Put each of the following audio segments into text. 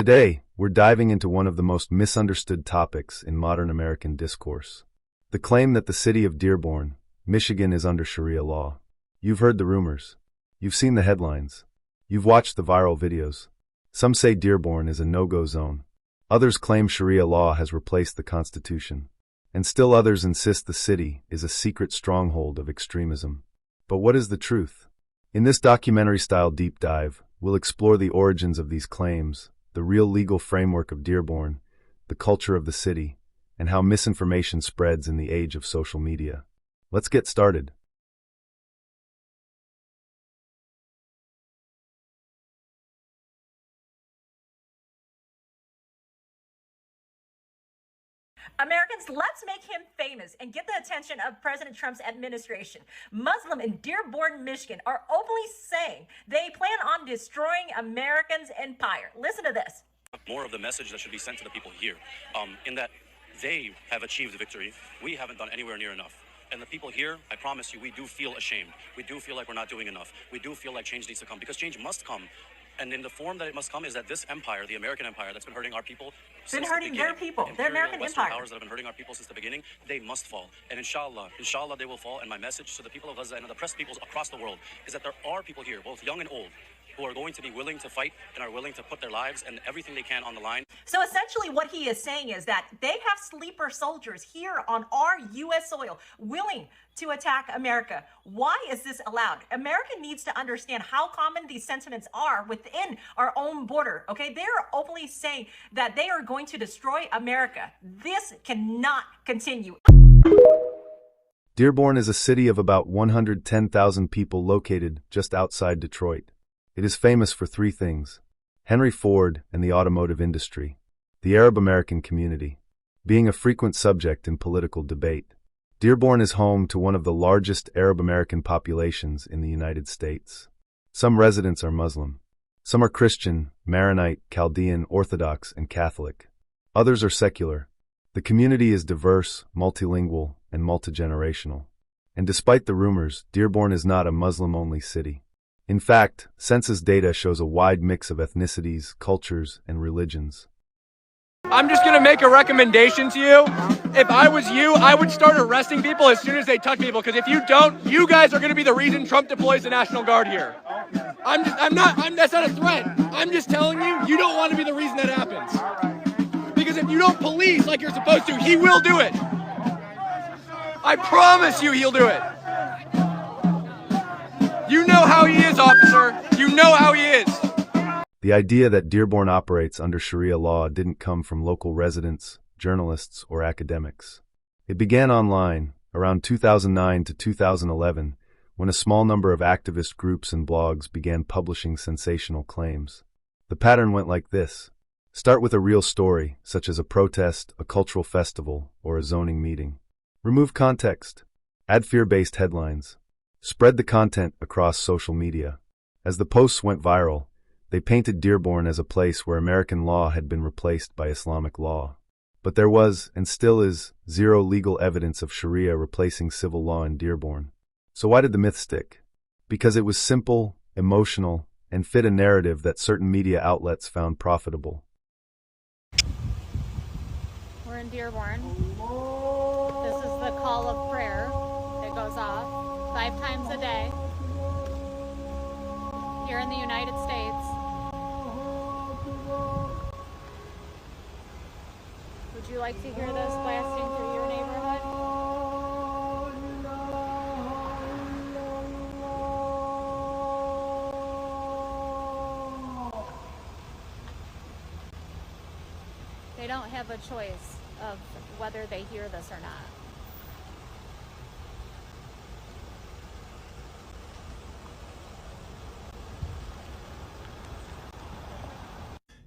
Today, we're diving into one of the most misunderstood topics in modern American discourse. The claim that the city of Dearborn, Michigan is under Sharia law. You've heard the rumors. You've seen the headlines. You've watched the viral videos. Some say Dearborn is a no-go zone. Others claim Sharia law has replaced the Constitution. And still others insist the city is a secret stronghold of extremism. But what is the truth? In this documentary-style deep dive, we'll explore the origins of these claims, the real legal framework of Dearborn, the culture of the city, and how misinformation spreads in the age of social media. Let's get started. Americans, let's make him famous and get the attention of President Trump's administration. Muslims in Dearborn, Michigan are openly saying they plan on destroying America's empire. Listen to this. More of the message that should be sent to the people here, in that they have achieved victory. We haven't done anywhere near enough. And the people here, I promise you, we do feel ashamed. We do feel like we're not doing enough. We do feel like change needs to come, because change must come. And in the form that it must come is that this empire, the American empire that's been hurting our people since the beginning, their people, the American Western empire. powers that have been hurting our people since the beginning, they must fall. And inshallah they will fall. And my message to the people of Gaza and the oppressed peoples across the world is that there are people here, both young and old, who are going to be willing to fight and are willing to put their lives and everything they can on the line. So essentially what he is saying is that they have sleeper soldiers here on our U.S. soil willing to attack America. Why is this allowed? America needs to understand how common these sentiments are within our own border, okay? They are openly saying that they are going to destroy America. This cannot continue. Dearborn is a city of about 110,000 people located just outside Detroit. It is famous for three things: Henry Ford and the automotive industry, the Arab American community, being a frequent subject in political debate. Dearborn is home to one of the largest Arab American populations in the United States. Some residents are Muslim. Some are Christian, Maronite, Chaldean, Orthodox, and Catholic. Others are secular. The community is diverse, multilingual, and multigenerational. And despite the rumors, Dearborn is not a Muslim-only city. In fact, census data shows a wide mix of ethnicities, cultures, and religions. I'm just gonna make a recommendation to you. If I was you, I would start arresting people as soon as they touch people, because if you don't, you guys are gonna be the reason Trump deploys the National Guard here. That's not a threat. I'm just telling you, you don't want to be the reason that happens. Because if you don't police like you're supposed to, he will do it. I promise you he'll do it. You know how he is, officer. You know how he is. The idea that Dearborn operates under Sharia law didn't come from local residents, journalists, or academics. It began online, around 2009 to 2011, when a small number of activist groups and blogs began publishing sensational claims. The pattern went like this. Start with a real story, such as a protest, a cultural festival, or a zoning meeting. Remove context. Add fear-based headlines. Spread the content across social media. As the posts went viral, they painted Dearborn as a place where American law had been replaced by Islamic law. But there was, and still is, zero legal evidence of Sharia replacing civil law in Dearborn. So why did the myth stick? Because it was simple, emotional, and fit a narrative that certain media outlets found profitable. We're in Dearborn. This is the call of prayer that goes off 5 times a day here in the United States. Would you like to hear this blasting through your neighborhood? They don't have a choice of whether they hear this or not.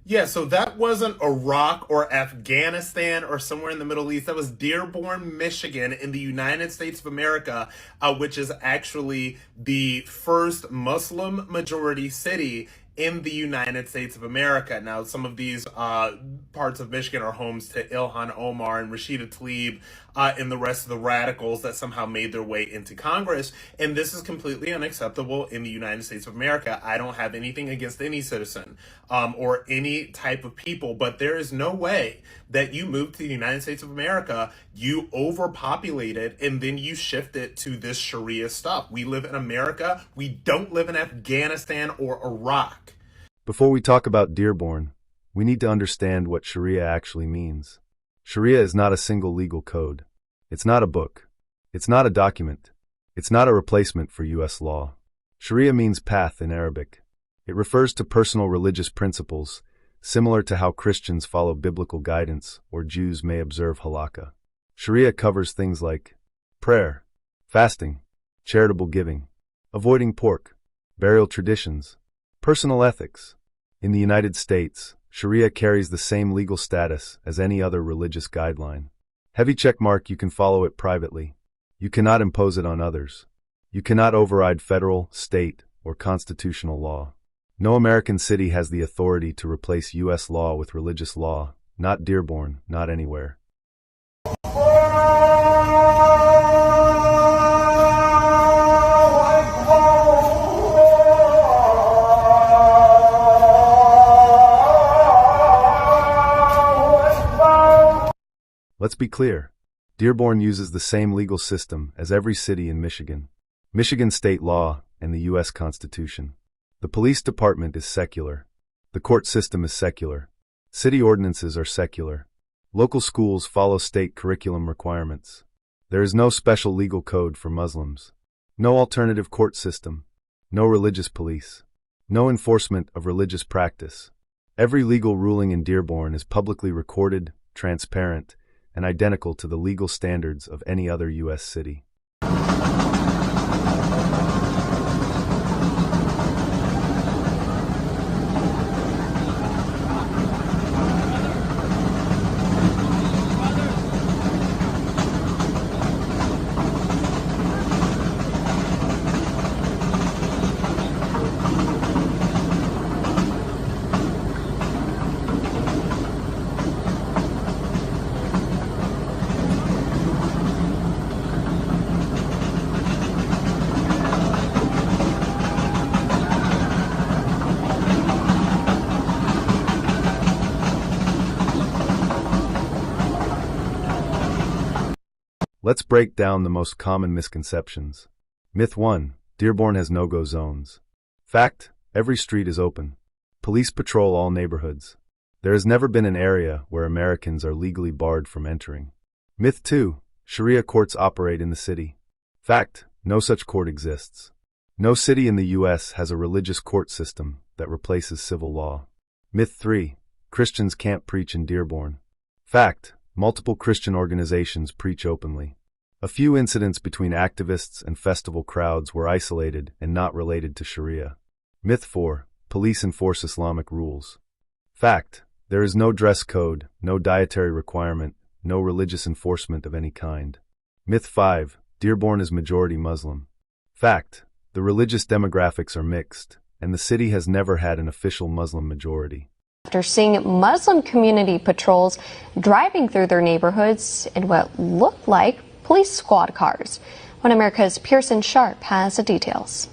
Yeah, so that wasn't Iraq or Afghanistan or somewhere in the Middle East. That was Dearborn, Michigan in the United States of America, which is actually the first Muslim majority city in the United States of America. Now, some of these parts of Michigan are homes to Ilhan Omar and Rashida Tlaib and the rest of the radicals that somehow made their way into Congress. And this is completely unacceptable in the United States of America. I don't have anything against any citizen or any type of people, but there is no way that you move to the United States of America, you overpopulate it, and then you shift it to this Sharia stuff. We live in America. We don't live in Afghanistan or Iraq. Before we talk about Dearborn, we need to understand what Sharia actually means. Sharia is not a single legal code. It's not a book. It's not a document. It's not a replacement for U.S. law. Sharia means path in Arabic. It refers to personal religious principles, similar to how Christians follow biblical guidance or Jews may observe halakha. Sharia covers things like prayer, fasting, charitable giving, avoiding pork, burial traditions, personal ethics. In the United States, Sharia carries the same legal status as any other religious guideline. Heavy checkmark, you can follow it privately. You cannot impose it on others. You cannot override federal, state, or constitutional law. No American city has the authority to replace U.S. law with religious law, not Dearborn, not anywhere. Let's be clear. Dearborn uses the same legal system as every city in Michigan. Michigan state law and the U.S. Constitution. The police department is secular. The court system is secular. City ordinances are secular. Local schools follow state curriculum requirements. There is no special legal code for Muslims. No alternative court system. No religious police. No enforcement of religious practice. Every legal ruling in Dearborn is publicly recorded, transparent, and identical to the legal standards of any other U.S. city. Let's break down the most common misconceptions. Myth 1. Dearborn has no-go zones. Fact. Every street is open. Police patrol all neighborhoods. There has never been an area where Americans are legally barred from entering. Myth 2. Sharia courts operate in the city. Fact. No such court exists. No city in the U.S. has a religious court system that replaces civil law. Myth 3. Christians can't preach in Dearborn. Fact. Multiple Christian organizations preach openly. A few incidents between activists and festival crowds were isolated and not related to Sharia. Myth 4. Police enforce Islamic rules. Fact. There is no dress code, no dietary requirement, no religious enforcement of any kind. Myth 5. Dearborn is majority Muslim. Fact. The religious demographics are mixed, and the city has never had an official Muslim majority. After seeing Muslim community patrols driving through their neighborhoods in what looked like police squad cars. One America's Pearson Sharp has the details.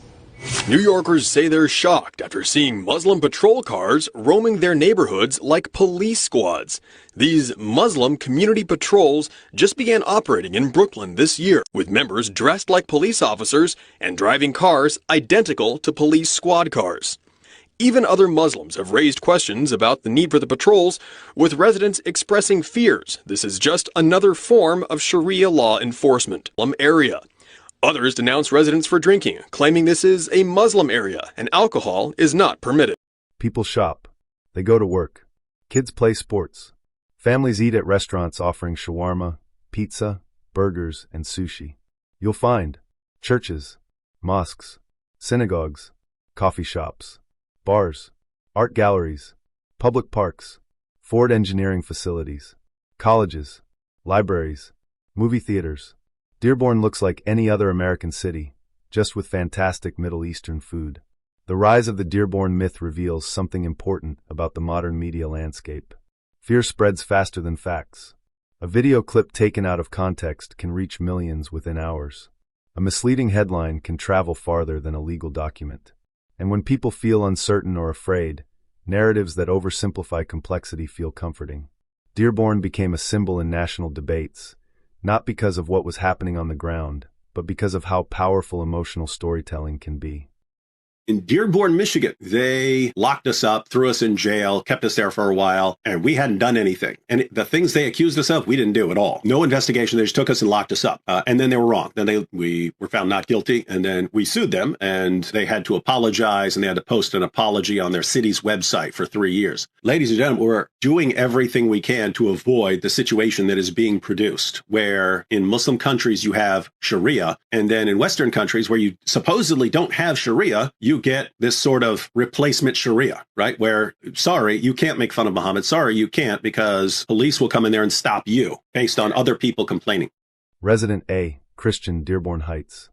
New Yorkers say they're shocked after seeing Muslim patrol cars roaming their neighborhoods like police squads. These Muslim community patrols just began operating in Brooklyn this year, with members dressed like police officers and driving cars identical to police squad cars. Even other Muslims have raised questions about the need for the patrols, with residents expressing fears this is just another form of Sharia law enforcement. Area. Others denounce residents for drinking, claiming this is a Muslim area and alcohol is not permitted. People shop. They go to work. Kids play sports. Families eat at restaurants offering shawarma, pizza, burgers, and sushi. You'll find churches, mosques, synagogues, coffee shops, bars, art galleries, public parks, Ford engineering facilities, colleges, libraries, movie theaters. Dearborn looks like any other American city, just with fantastic Middle Eastern food. The rise of the Dearborn myth reveals something important about the modern media landscape. Fear spreads faster than facts. A video clip taken out of context can reach millions within hours. A misleading headline can travel farther than a legal document. And when people feel uncertain or afraid, narratives that oversimplify complexity feel comforting. Dearborn became a symbol in national debates, not because of what was happening on the ground, but because of how powerful emotional storytelling can be. In Dearborn, Michigan, they locked us up, threw us in jail, kept us there for a while, and we hadn't done anything. And the things they accused us of, we didn't do at all. No investigation. They just took us and locked us up. And then they were wrong. Then we were found not guilty, and then we sued them, and they had to apologize, and they had to post an apology on their city's website for 3 years. Ladies and gentlemen, we're doing everything we can to avoid the situation that is being produced, where in Muslim countries you have Sharia, and then in Western countries where you supposedly don't have Sharia, you get this sort of replacement Sharia, right? Where, sorry, you can't make fun of Muhammad. Sorry, you can't, because police will come in there and stop you based on other people complaining. Resident A, Christian, Dearborn Heights.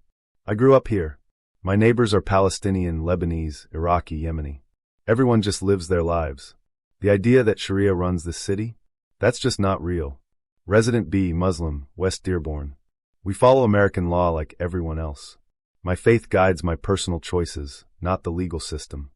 I grew up here. My neighbors are Palestinian, Lebanese, Iraqi, Yemeni. Everyone just lives their lives. The idea that Sharia runs this city? That's just not real. Resident B, Muslim, West Dearborn. We follow American law like everyone else. My faith guides my personal choices, not the legal system.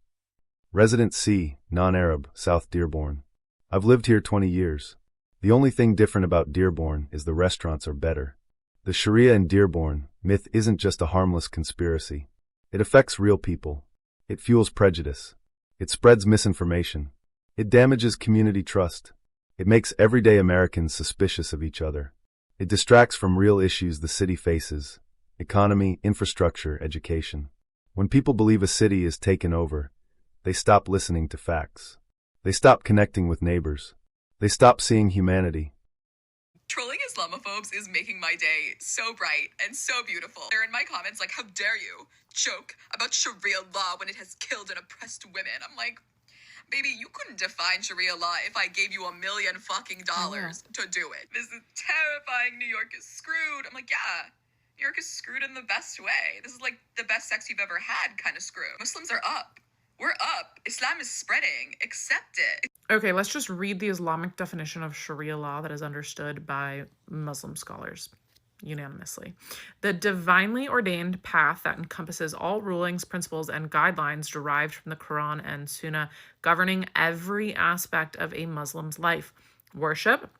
Resident C, non-Arab, South Dearborn. I've lived here 20 years. The only thing different about Dearborn is the restaurants are better. The Sharia in Dearborn myth isn't just a harmless conspiracy. It affects real people. It fuels prejudice. It spreads misinformation. It damages community trust. It makes everyday Americans suspicious of each other. It distracts from real issues the city faces: economy, infrastructure, education. When people believe a city is taken over, they stop listening to facts. They stop connecting with neighbors. They stop seeing humanity. Trolling Islamophobes is making my day so bright and so beautiful. They're in my comments like, how dare you joke about Sharia law when it has killed and oppressed women? I'm like, baby, you couldn't define Sharia law if I gave you $1 million to do it. This is terrifying. New York is screwed. I'm like, yeah. New York is screwed in the best way. This is like the best sex you've ever had kind of screw. Muslims are up. We're up. Islam is spreading. Accept it. Okay, let's just read the Islamic definition of Sharia law that is understood by Muslim scholars unanimously. The divinely ordained path that encompasses all rulings, principles, and guidelines derived from the Quran and Sunnah governing every aspect of a Muslim's life: worship,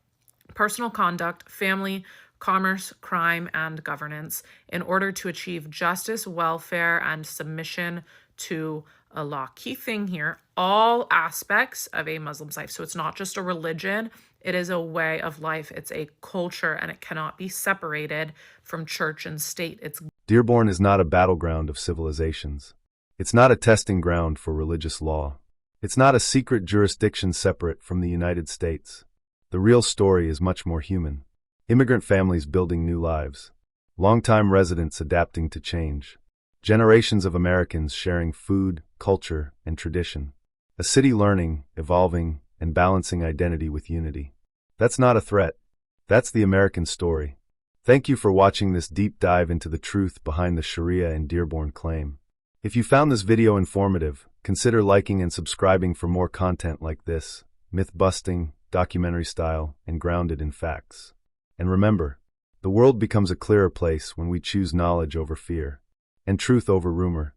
personal conduct, family, commerce, crime, and governance, in order to achieve justice, welfare, and submission to Allah. Key thing here, all aspects of a Muslim's life. So it's not just a religion, it is a way of life. It's a culture, and it cannot be separated from church and state. Dearborn is not a battleground of civilizations. It's not a testing ground for religious law. It's not a secret jurisdiction separate from the United States. The real story is much more human. Immigrant families building new lives. Longtime residents adapting to change. Generations of Americans sharing food, culture, and tradition. A city learning, evolving, and balancing identity with unity. That's not a threat. That's the American story. Thank you for watching this deep dive into the truth behind the Sharia and Dearborn claim. If you found this video informative, consider liking and subscribing for more content like this, myth-busting, documentary style, and grounded in facts. And remember, the world becomes a clearer place when we choose knowledge over fear, and truth over rumor.